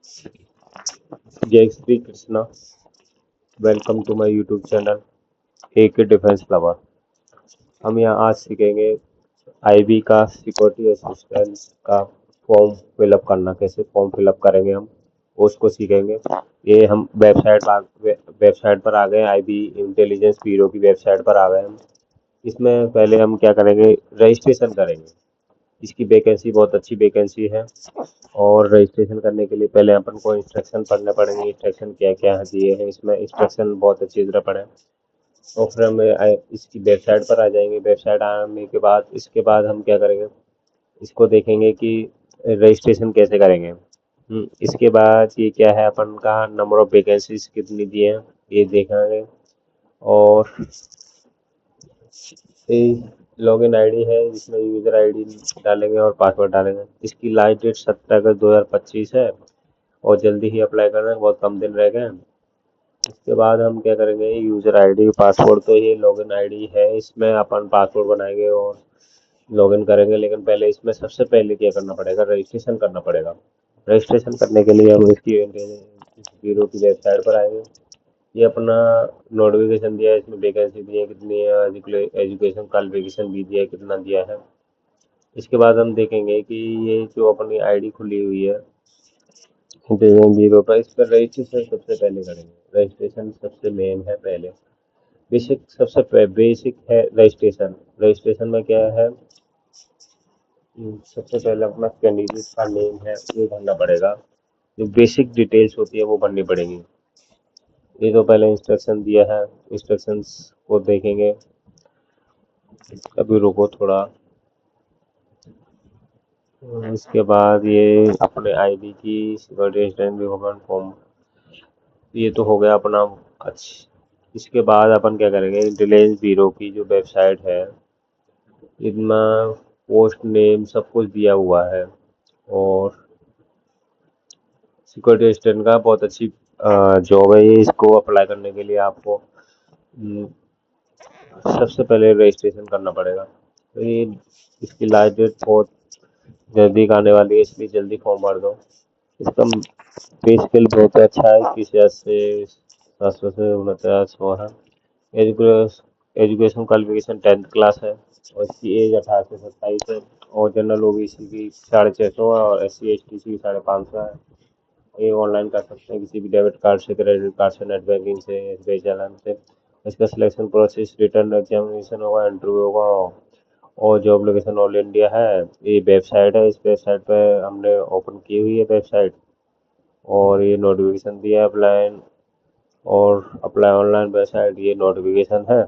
जय Shri Krishna. Welcome to my YouTube channel A K defence lover. हम यहाँ आज सीखेंगे आईबी का सिक्योरिटी असिस्टेंट का फॉर्म फिलअप करना। कैसे फॉर्म फिलअप करेंगे हम उसको सीखेंगे। ये हम वेबसाइट पर आ गए, आईबी इंटेलिजेंस ब्यूरो की वेबसाइट पर आ गए हम। इसमें पहले हम क्या करेंगे, रजिस्ट्रेशन करेंगे। इसकी वैकेंसी बहुत अच्छी वैकेंसी है और रजिस्ट्रेशन करने के लिए पहले अपन को इंस्ट्रक्शन पढ़ने पड़ेंगे। इंस्ट्रक्शन क्या क्या दिए हैं इसमें, इंस्ट्रक्शन बहुत अच्छी तरह पढ़ें। और फिर हम इसकी वेबसाइट पर आ जाएंगे। वेबसाइट आने के बाद इसके बाद हम क्या करेंगे, इसको देखेंगे कि रजिस्ट्रेशन कैसे करेंगे। इसके बाद ये क्या है, अपन का नंबर ऑफ वैकेंसीज कितनी दिए हैं ये देखेंगे। और ये लॉगिन आईडी है जिसमें यूजर आईडी डालेंगे और पासवर्ड डालेंगे। इसकी लास्ट डेट 17 अगस्त 2025 है और जल्दी ही अप्लाई करना है, बहुत कम दिन रह गए हैं। इसके बाद हम क्या करेंगे, यूजर आईडी पासवर्ड, तो ये लॉगिन आईडी है, इसमें अपन पासवर्ड बनाएंगे और लॉगिन करेंगे। लेकिन पहले इसमें सबसे पहले क्या करना पड़ेगा, रजिस्ट्रेशन करना पड़ेगा। रजिस्ट्रेशन करने के लिए हम इसकी ब्यूरो की वेबसाइट पर आएंगे। ये अपना नोटिफिकेशन दिया है, इसमें वैकेंसी दी है कितनी है, एजुकेशन क्वालिफिकेशन भी दिया है कितना दिया है। इसके बाद हम देखेंगे कि ये जो अपनी आईडी खुली हुई है जीरो पर, इस पर रजिस्ट्रेशन सबसे पहले करेंगे। रजिस्ट्रेशन सबसे मेन है पहले, बेसिक सबसे बेसिक है रजिस्ट्रेशन। रजिस्ट्रेशन में क्या है, सबसे पहले अपना कैंडिडेट का नेम है वो भरना पड़ेगा। जो बेसिक डिटेल्स होती है वो भरनी पड़ेगी। ये तो पहले इंस्ट्रक्शन दिया है, इंस्ट्रक्शंस को देखेंगे। अभी रुको थोड़ा। इसके बाद ये अपने आईडी की सिक्योरिटी असिस्टेंट फॉर्म, ये तो हो गया अपना। अच्छा, इसके बाद अपन क्या करेंगे, रिलायंस ब्यूरो की जो वेबसाइट है इनमें पोस्ट नेम सब कुछ दिया हुआ है। और सिक्योरिटी असिस्टेंट का बहुत अच्छी जॉब है ये। इसको अप्लाई करने के लिए आपको सबसे पहले रजिस्ट्रेशन करना पड़ेगा। तो ये इसकी लास्ट डेट बहुत जल्दी आने वाली है, इसलिए जल्दी फॉर्म भर दो। इसका पे स्केल बहुत अच्छा है, 21,000 से 700 से 4900 है। एजुकेशन क्वालिफिकेशन 10th क्लास है और इसकी एज 18 से 27 है। और जनरल ओबीसी की 650 है और एस सी एस टी की 550 है। ये ऑनलाइन कर सकते हैं किसी भी डेबिट कार्ड से, क्रेडिट कार्ड से, नेट बैंकिंग से, एसबीआई चालान से। इसका सिलेक्शन प्रोसेस रिटर्न एग्जामिनेशन होगा, इंटरव्यू होगा और जॉब लोकेशन ऑल इंडिया है। ये वेबसाइट है, इस वेबसाइट पर हमने ओपन की हुई है वेबसाइट। और ये नोटिफिकेशन दिया है अप्लाई, और अप्लाई ऑनलाइन वेबसाइट, ये नोटिफिकेशन है।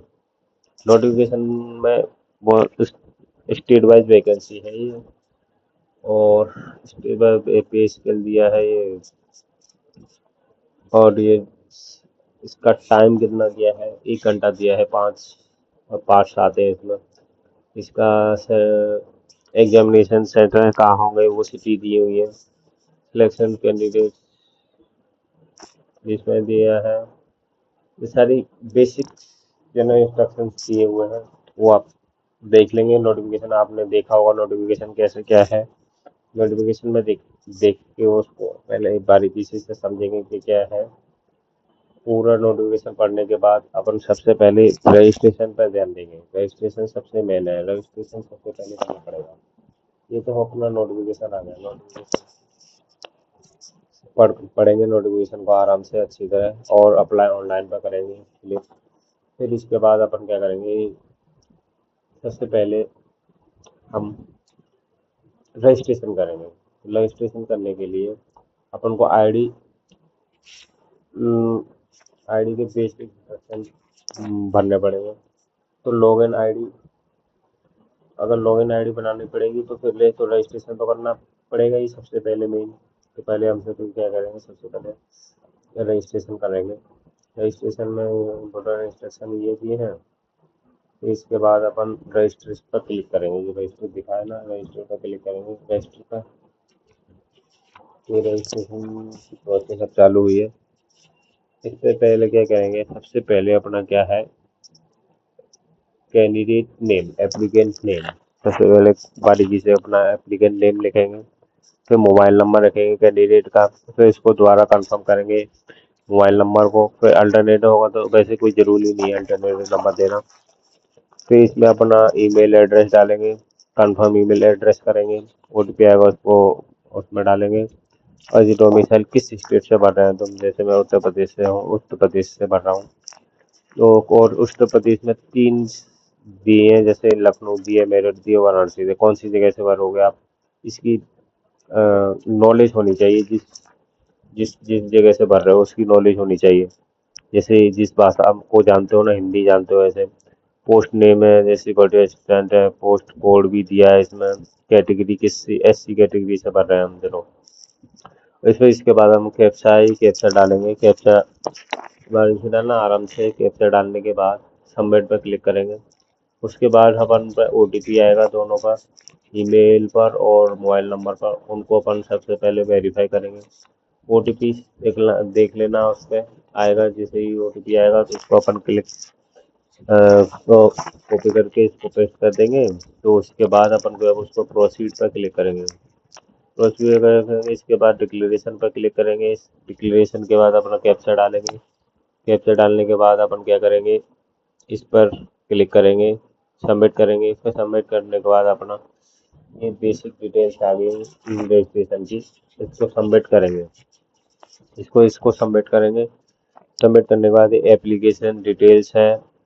नोटिफिकेशन में बहुत स्टेट वाइज वैकेंसी है ये। और स्टेट वाइज पे स्केल दिया है ये। और ये इसका टाइम कितना दिया है, 1 घंटा दिया है। 5 पार्ट्स आते हैं इसमें। इसका एग्जामिनेशन सेंटर कहाँ होंगे वो सिटी दी हुई है। सिलेक्शन कैंडिडेट इसमें दिया है। ये सारी बेसिक जनरल इंस्ट्रक्शंस दिए हुए हैं, वो आप देख लेंगे। नोटिफिकेशन आपने देखा होगा, नोटिफिकेशन कैसे क्या है। नोटिफिकेशन में देख देख के उसको पहले बारीकी से समझेंगे कि क्या है। पूरा नोटिफिकेशन पढ़ने के बाद अपन सबसे पहले रजिस्ट्रेशन पर ध्यान देंगे। रजिस्ट्रेशन सबसे मेन है, रजिस्ट्रेशन सबसे पहले करना पड़ेगा। ये तो अपना नोटिफिकेशन आ गया। नोटिफिकेशन पढ़ेंगे नोटिफिकेशन को आराम से अच्छी तरह और अप्लाई ऑनलाइन पर करेंगे क्लिक। फिर इसके बाद अपन क्या करेंगे, सबसे पहले हम रजिस्ट्रेशन करेंगे। रजिस्ट्रेशन करने के लिए अपन को आईडी आईडी के बेसिक इंस्ट्रक्शन भरने पड़ेंगे। तो लॉगिन आईडी, अगर लॉगिन आईडी बनानी पड़ेगी तो फिर तो रजिस्ट्रेशन तो करना पड़ेगा ही सबसे पहले मेन। तो पहले हमसे तो क्या करेंगे, सबसे पहले रजिस्ट्रेशन करेंगे। रजिस्ट्रेशन में इम्पोर्टेंट इंस्ट्रक्शन ये दिए हैं। तो इसके बाद अपन रजिस्टर पर क्लिक करेंगे, जो रजिस्टर दिखाए ना, रजिस्टर पर क्लिक करेंगे। रजिस्टर पर ये रजिस्ट्रेशन की प्रोसेस अब चालू हुई है। इससे पहले क्या करेंगे, सबसे पहले अपना क्या है, कैंडिडेट नेम, एप्लीकेंट नेम। सबसे पहले बारीकी से अपना एप्लीकेंट नेम लिखेंगे। फिर मोबाइल नंबर रखेंगे कैंडिडेट का, फिर इसको दोबारा कंफर्म करेंगे मोबाइल नंबर को। फिर अल्टरनेट होगा तो वैसे कोई ज़रूरी नहीं है अल्टरनेट नंबर देना। फिर इसमें अपना ईमेल एड्रेस डालेंगे, कंफर्म ईमेल एड्रेस करेंगे, OTP आएगा उसको उसमें डालेंगे। और ये डोमिसाइल किस स्टेट से भर रहे हैं तुम, जैसे मैं उत्तर प्रदेश से हूँ, उत्तर प्रदेश से भर रहा हूँ तो। और उत्तर प्रदेश में 3 दिए हैं, जैसे लखनऊ दिए, मेरठ दिए, वाराणसी दिए। कौन सी जगह से भरोगे आप, इसकी नॉलेज होनी चाहिए। जिस जिस जिस जगह से भर रहे हो उसकी नॉलेज होनी चाहिए। जैसे जिस भाषा को जानते हो ना, हिंदी जानते हो, ऐसे पोस्ट नेम है, जैसे सिक्योरिटी असिस्टेंट है, पोस्ट कोड भी दिया है इसमें। कैटेगरी किस SC कैटेगरी से भर रहे हैं हम दोनों। फिर इसके बाद हम कैप्चा डालेंगे। कैप्चा बारी से डालना आराम से। कैप्चा डालने के बाद सबमिट पर क्लिक करेंगे। उसके बाद अपन पर OTP आएगा दोनों का, ईमेल पर और मोबाइल नंबर पर। उनको अपन सबसे पहले वेरीफाई करेंगे। OTP देख लेना उस पर आएगा। जैसे ही OTP आएगा तो उसको अपन क्लिक तो कॉपी करके इसको पेस्ट कर देंगे। तो उसके बाद अपन को अब उसको प्रोसीड पर क्लिक करेंगे। प्रोसीड करेंगे, इसके बाद डिक्लेरेशन पर क्लिक करेंगे। इस डिक्लेरेशन के बाद अपना कैप्चा डालेंगे। कैप्चा डालने के बाद अपन क्या करेंगे, इस पर क्लिक करेंगे, सबमिट करेंगे। इसको सबमिट करने के बाद अपना ये बेसिक डिटेल्स आ गई रजिस्ट्रेशन की, इसको सबमिट करेंगे। इसको सबमिट करेंगे। सबमिट करने के बाद एप्लीकेशन डिटेल्स है,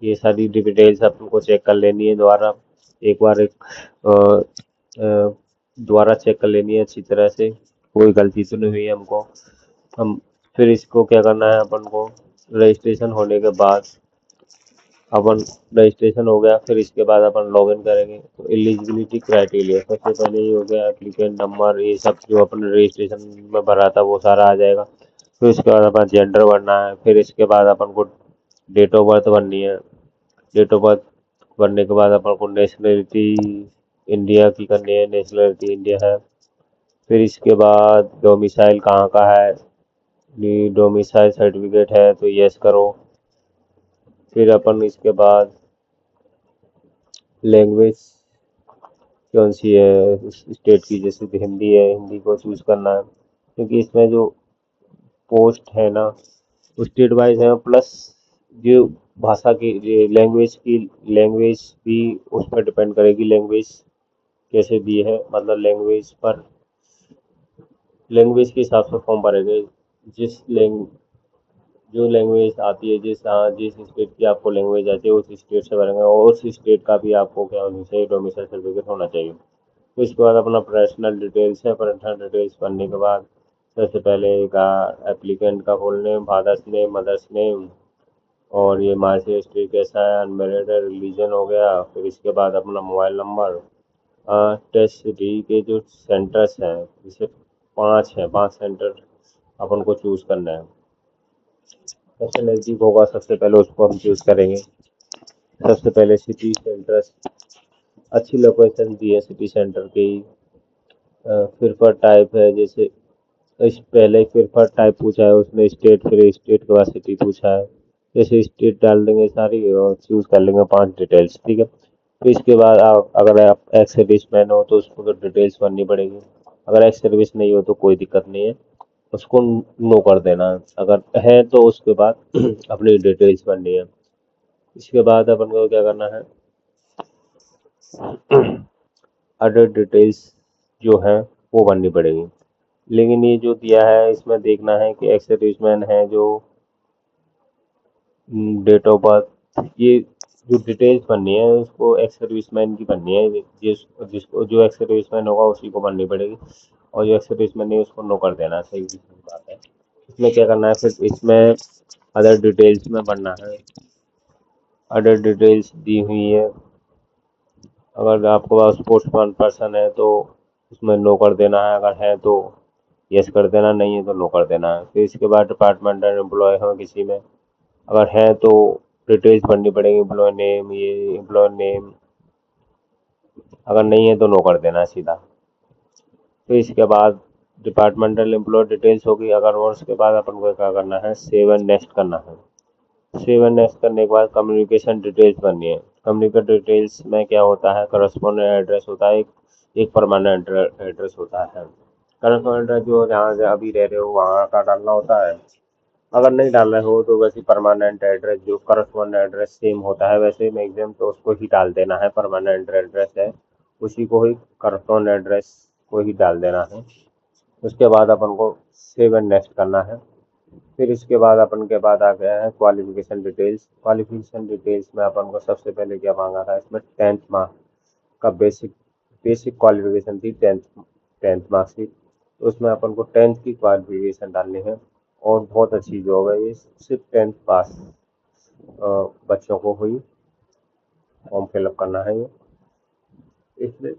ये सारी डिटेल्स आपको चेक कर लेनी है दोबारा। एक बार दोबारा चेक कर लेनी है अच्छी तरह से, कोई गलती तो नहीं हुई है हमको। हम फिर इसको क्या करना है, अपन को रजिस्ट्रेशन होने के बाद अपन रजिस्ट्रेशन हो गया। फिर इसके बाद अपन लॉगिन करेंगे। तो एलिजिबिलिटी क्राइटेरिया सबसे पहले ये हो गया, एप्लीकेंट नंबर, ये सब जो अपन रजिस्ट्रेशन में भरा था वो सारा आ जाएगा। फिर इसके बाद अपन जेंडर भरना है। फिर इसके बाद अपन को डेट ऑफ बर्थ भरनी है। डेट ऑफ बर्थ भरने के बाद अपन को नेशनलिटी इंडिया की करनी है, नेशनलिटी इंडिया है। फिर इसके बाद डोमिसाइल कहाँ का है, डोमिसाइल सर्टिफिकेट है तो यस करो। फिर अपन इसके बाद लैंग्वेज कौन सी है उस स्टेट की, जैसे कि हिंदी है, हिंदी को चूज़ करना है। क्योंकि इसमें जो पोस्ट है ना वो स्टेट वाइज है, प्लस जो भाषा की लैंग्वेज भी उस पर डिपेंड करेगी। लैंग्वेज कैसे दी है, मतलब लैंग्वेज के हिसाब से फॉर्म भरेंगे। जिस लैंग जो लैंग्वेज आती है, जिस स्टेट की आपको लैंग्वेज आती है उस स्टेट से भरेंगे। और उस स्टेट का भी आपको क्या होना चाहिए, डोमिसाइल सर्टिफिकेट होना चाहिए। तो इसके बाद अपना पर्सनल डिटेल्स है। पर्सनल डिटेल्स भरने के बाद सबसे पहले का एप्लीकेंट का full name, father's name, mother's name, और ये मार्क्स हिस्ट्री कैसा है, अनमेरिड है, रिलीजन हो गया। फिर इसके बाद अपना मोबाइल नंबर। टेस्ट सिटी के जो सेंटर्स हैं, जैसे 5 हैं, 5 सेंटर अपन को चूज़ करना है। सबसे नज़दीक होगा सबसे पहले उसको हम चूज़ करेंगे। सबसे पहले सिटी सेंटर्स, अच्छी लोकेशन दी है सिटी सेंटर की। फिर पर टाइप है, जैसे इस पहले फिर पर टाइप पूछा है उसने स्टेट, फिर स्टेट के बाद सिटी पूछा है। जैसे स्टेट डाल देंगे सारी और चूज़ कर लेंगे 5 डिटेल्स, ठीक है। फिर इसके बाद आप अगर आप एक्स सर्विसमैन हो तो उसको तो डिटेल्स भरनी पड़ेगी। अगर एक्स सर्विस नहीं हो तो कोई दिक्कत नहीं है, उसको नो कर देना। अगर है तो उसके बाद अपनी डिटेल्स भरनी है। इसके बाद अपन को क्या करना है, अदर डिटेल्स जो है वो भरनी पड़ेगी। लेकिन ये जो दिया है इसमें देखना है कि एक्स सर्विसमैन है जो डेट ऑफ बर्थ, ये जो डिटेल्स भरनी है उसको एक्स सर्विसमैन की भरनी है। जिसको जो एक्स सर्विसमैन होगा उसी को भरनी पड़ेगी। और जो एक्स सर्विसमैन नहीं उसको नो कर देना, सही बात है। इसमें क्या करना है, फिर इसमें अदर डिटेल्स में भरना है। अदर डिटेल्स दी हुई है, अगर आपके पास पोस्ट पर्सन है तो उसमें नो कर देना है, अगर है तो यस कर देना, नहीं है तो नो कर देना है। फिर इसके बाद डिपार्टमेंटल एम्प्लॉय हो किसी में, अगर है तो डिटेल्स भरनी पड़ेगी, एम्प्लॉय नेम, ये एम्प्लॉय नेम। अगर नहीं है तो नो कर देना है सीधा। तो इसके बाद डिपार्टमेंटल एम्प्लॉय डिटेल्स होगी। अगर और उसके बाद अपन को क्या करना है, सेव एंड नेक्स्ट करना है। सेव एंड नेक्स्ट करने के बाद कम्युनिकेशन डिटेल्स भरनी है। कम्युनिकेशन डिटेल्स में क्या होता है, करस्पॉन्डेंट एड्रेस होता है, एक परमानेंट एड्रेस होता है। करंट एड्रेस जो जहाँ से अभी रह रहे हो वहाँ का डालना होता है। अगर नहीं डाल रहे हो तो वैसे परमानेंट एड्रेस जो करस्पॉन्डेंट एड्रेस सेम होता है वैसे मैक्सिमम तो उसको ही डाल देना है। परमानेंट एड्रेस है उसी को ही करस्पॉन्डेंट एड्रेस को ही डाल देना है। उसके बाद अपन को सेव एंड नेक्स्ट करना है। फिर इसके बाद अपन के बाद आ गया है क्वालिफिकेशन डिटेल्स। क्वालिफिकेशन डिटेल्स में अपन को सबसे पहले क्या मांगा था, इसमें 10th मार्क का बेसिक बेसिक क्वालिफिकेशन थी, टेंथ मार्कशीट। उसमें अपन को 10th की क्वालिफिकेशन डालनी है और बहुत अच्छी जॉब है ये, सिर्फ 10th पास बच्चों को हुई फॉर्म फिलअप करना है ये। इसमें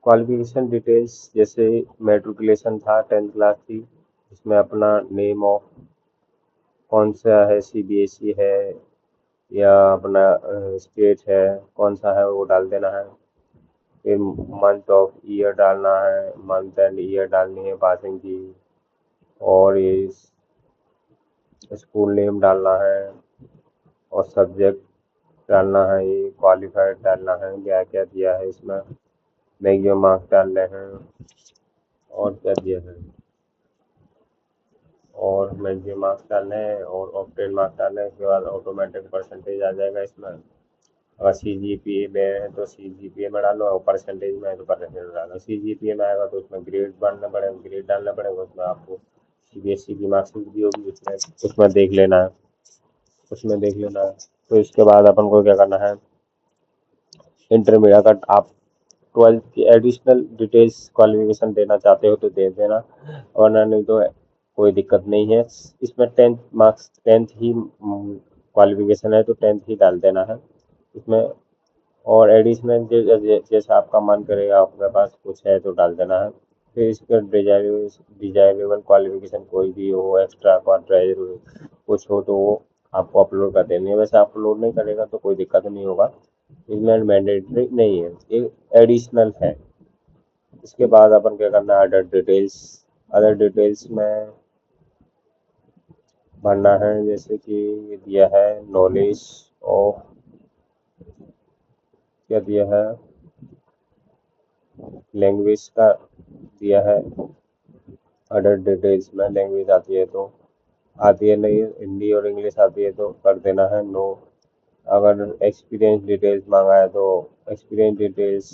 क्वालिफिकेशन डिटेल्स जैसे मेट्रिकुलेशन था 10th क्लास थी, इसमें अपना नेम ऑफ कौन सा है, सीबीएसई है या अपना स्टेट है कौन सा है वो डाल देना है। फिर मंथ ऑफ ईयर डालना है, मंथ एंड ईयर डालनी है पासिंग की, और ये स्कूल नेम डालना है और सब्जेक्ट डालना है, ये क्वालिफाइड डालना है, क्या क्या दिया है इसमें, मैक्सिमम मार्क्स डालने हैं और क्या दिया है, और मैक्सिमम मार्क्स डालने हैं और ऑप्टेन मार्क्स डालने हैं। इसके बाद ऑटोमेटिक परसेंटेज आ जाएगा इसमें। अगर सीजीपीए में है तो सीजीपीए में डालो, और परसेंटेज में है तो परसेंटेज में डालो। सीजीपीए में आएगा तो उसमें ग्रेड डालना पड़ेगा, ग्रेड डालना पड़ेगा। उसमें आपको सीबीएसई की मार्क्सिट भी होगी, उसमें देख लेना है, उसमें देख लेना है। तो इसके बाद अपन को क्या करना है, इंटरमीडिएट अगर आप 12th की एडिशनल डिटेल्स क्वालिफिकेशन देना चाहते हो तो दे देना, वरना नहीं तो कोई दिक्कत नहीं है। इसमें 10th मार्क्स 10th ही क्वालिफिकेशन है तो 10th ही डाल देना है इसमें। और एडिशनल जैसा आपका मन करेगा आपके पास कुछ है तो डाल देना है। फिर इसके डिजायरेबल क्वालिफिकेशन कोई भी हो, एक्स्ट्रा क्वालिफायर कुछ हो तो वो आपको अपलोड कर देनी है। वैसे अपलोड नहीं करेगा तो कोई दिक्कत नहीं होगा, इसमें मैंडेटरी नहीं है, ये एडिशनल है। इसके बाद अपन क्या करना है, अदर डिटेल्स। अदर डिटेल्स में भरना है, जैसे कि ये दिया है नॉलेज ऑफ, क्या दिया है, लैंग्वेज का दिया है। अदर डिटेल्स में लैंग्वेज आती है तो आती है, नहीं हिंदी और इंग्लिश आती है तो कर देना है नो। अगर एक्सपीरियंस डिटेल्स मांगा है तो एक्सपीरियंस डिटेल्स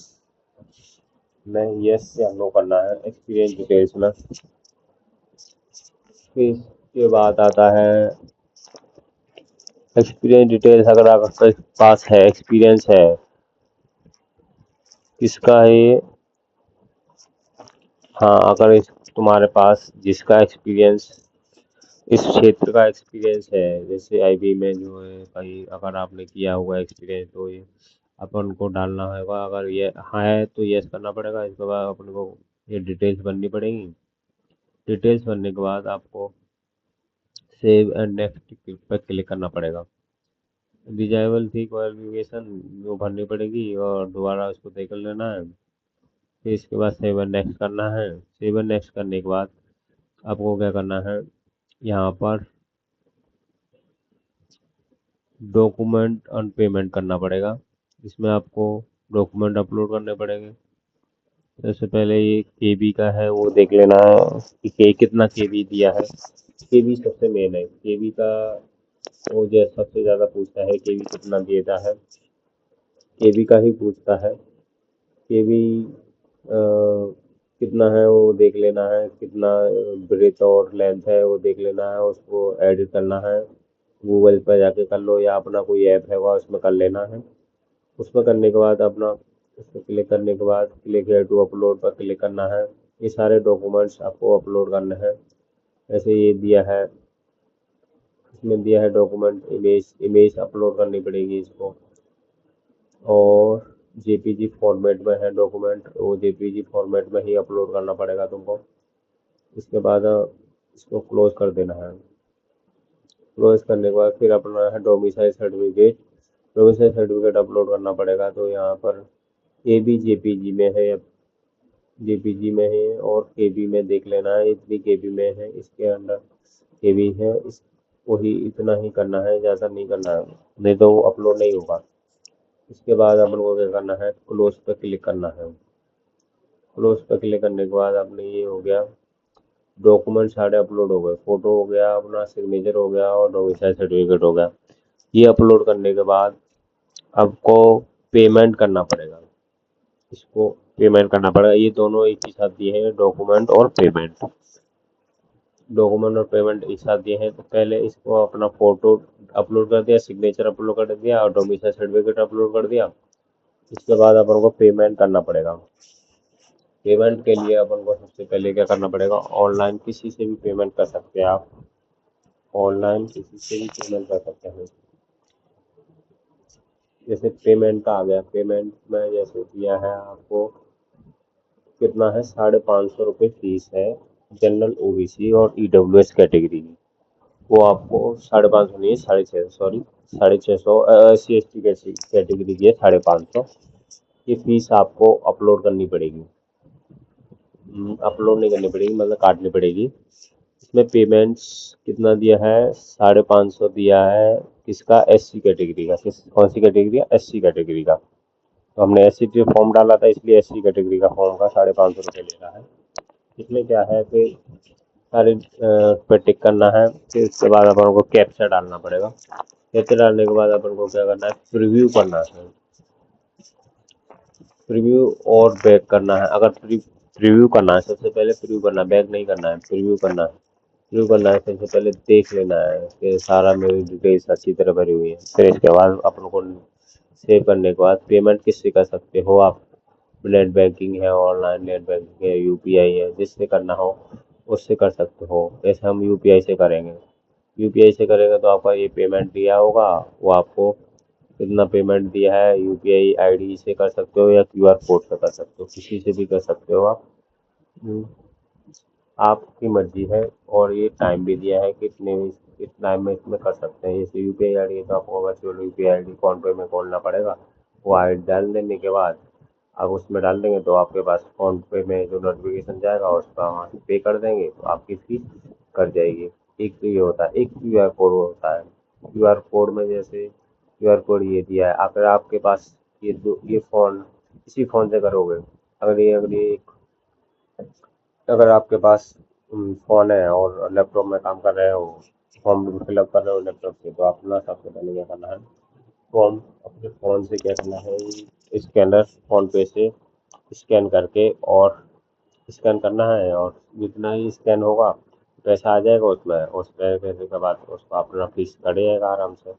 में यस या नो करना है एक्सपीरियंस डिटेल्स में। फिर इसके बाद आता है एक्सपीरियंस डिटेल्स। अगर आपके पास है एक्सपीरियंस है, किसका है ये, हाँ अगर तुम्हारे पास जिसका एक्सपीरियंस इस क्षेत्र का एक्सपीरियंस है, जैसे आईबी में जो है कहीं अगर आपने किया हुआ एक्सपीरियंस तो ये अपन को डालना होगा। अगर ये हाँ है तो यस करना पड़ेगा। इसके बाद अपन को ये डिटेल्स भरनी पड़ेगी। डिटेल्स भरने के बाद आपको सेव एंड नेक्स्ट पर क्लिक करना पड़ेगा। डिजाइबल थी क्वालिफिकेशन वो भरनी पड़ेगी और दोबारा उसको देख लेना है। फिर इसके बाद सेव एंड नेक्स्ट करना है। सेव एंड नेक्स्ट करने के बाद आपको क्या करना है, यहाँ पर डॉक्यूमेंट ऑन पेमेंट करना पड़ेगा। इसमें आपको डॉक्यूमेंट अपलोड करने पड़ेंगे। सबसे पहले ये केबी का है वो देख लेना है कि कितना केबी दिया है। केबी सबसे मेन है, केबी का वो जो सबसे ज़्यादा पूछता है केबी कितना देता है, केबी का ही पूछता है। केबी कितना है वो देख लेना है, कितना ब्रेथ और लेंथ है वो देख लेना है, उसको एडिट करना है। गूगल पर जाके कर लो या अपना कोई ऐप है वह उसमें कर लेना है। उसमें करने के बाद अपना उसमें क्लिक करने के बाद क्लिक है टू अपलोड पर क्लिक करना है। ये सारे डॉक्यूमेंट्स आपको अपलोड करने हैं। ऐसे ये दिया है, इसमें दिया है डॉक्यूमेंट इमेज, इमेज अपलोड करनी पड़ेगी इसको, और जेपीजी फॉर्मेट में है डॉक्यूमेंट, वो जेपीजी फॉर्मेट में ही अपलोड करना पड़ेगा तुमको। इसके बाद इसको क्लोज कर देना है। क्लोज करने के बाद फिर अपना है domicile certificate. Domicile certificate upload करना पड़ेगा, तो यहाँ पर ये भी जेपीजी में है, जेपीजी में है और केबी में देख लेना है, इतनी केबी में है, इसके अंदर केबी है, इस वही इतना ही करना है, ज़्यादा नहीं करना है, नहीं तो वो अपलोड नहीं होगा। इसके बाद अपन को क्या करना है, क्लोज पे क्लिक करना है। क्लोज पे क्लिक करने के बाद अपने ये हो गया, डॉक्यूमेंट सारे अपलोड हो गए, फोटो हो गया अपना, सिग्नेचर हो गया और डोमिसाइल सर्टिफिकेट हो गया। ये अपलोड करने के बाद आपको पेमेंट करना पड़ेगा। इसको पेमेंट करना पड़ेगा, ये दोनों एक ही साथ दिए हैं, डॉक्यूमेंट और पेमेंट। डॉक्यूमेंट और पेमेंट एक साथ दिए हैं, तो पहले इसको अपना फोटो अपलोड कर दिया, सिग्नेचर अपलोड कर दिया और डोमिसाइल सर्टिफिकेट अपलोड कर दिया। इसके बाद अपन को पेमेंट करना पड़ेगा। पेमेंट के लिए अपन को सबसे पहले क्या करना पड़ेगा, ऑनलाइन किसी से भी पेमेंट कर सकते हैं आप, ऑनलाइन किसी से भी पेमेंट कर सकते हैं। जैसे पेमेंट का आ गया, पेमेंट में जैसे दिया है आपको, कितना है, 550 रुपये फीस है जनरल ओबीसी और ईडब्ल्यूएस कैटेगरी की। वो आपको 550 नहीं है, 650, सॉरी 650 SC/ST कैटेगरी की है 550। ये फीस आपको अपलोड करनी पड़ेगी, अपलोड नहीं करनी पड़ेगी मतलब काटनी पड़ेगी। इसमें पेमेंट्स कितना दिया है, 550 दिया है, किसका, SC कैटेगरी का। कौन सी कैटेगरी का, SC कैटेगरी का। तो हमने SC फॉर्म डाला था, इसलिए SC कैटेगरी का फॉर्म का 550 रुपये ले रहा है। इसमें क्या है कि सारे पे टिक करना है, फिर उसके बाद अपन को कैप्चा डालना पड़ेगा। कैप्चा डालने के बाद अपन को क्या करना है, प्रीव्यू करना है, प्रीव्यू और बैक करना है। अगर प्रीव्यू करना है, सबसे पहले प्रीव्यू करना है, बैक नहीं करना है, प्रीव्यू करना है। प्रीव्यू करना है, सबसे पहले देख लेना है कि सारा मेरी डिटेल्स अच्छी तरह भरी हुई है। फिर इसके बाद अपन को सेव करने के बाद पेमेंट किससे कर सकते हो आप, नेट बैंकिंग है, ऑनलाइन नेट बैंकिंग है, यूपीआई है, जिससे करना हो उससे कर सकते हो। जैसे हम यूपीआई से करेंगे, यूपीआई से करेंगे तो आपका ये पेमेंट दिया होगा, वो आपको कितना पेमेंट दिया है, यूपीआई आईडी से कर सकते हो या क्यूआर कोड से कर सकते हो, किसी से भी कर सकते हो आप। हम्म, आपकी मर्जी है। और ये टाइम भी दिया है कितने किस टाइम में इसमें कर सकते हैं। जैसे यूपीआई आईडी है तो आपको वर्चुअल यूपीआई आईडी फोन पे में खोलना पड़ेगा। वो आईडी डाल देने के बाद आप उसमें डाल देंगे तो आपके पास फोन पे में जो नोटिफिकेशन जाएगा उसका वहाँ से पे कर देंगे तो आपकी फीस कट जाएगी। एक तो ये होता है, एक क्यूआर कोड होता है। क्यूआर कोड में जैसे क्यूआर कोड ये दिया है, अगर आपके पास ये फ़ोन इसी फ़ोन से करोगे, अगर ये अगर आपके पास फ़ोन है और लैपटॉप में काम कर रहे हो, फॉर्म फिलअप कर रहे हो लैपटॉप से, तो अपना सबसे पहले क्या करना है, फॉर्म अपने फ़ोन से क्या करना है, स्कैनर फ़ोन पे से स्कैन करके और स्कैन करना है, और जितना ही स्कैन होगा पैसा आ जाएगा उसमें, उस पैसे के बाद उसको अपना फीस कट जाएगा आराम से।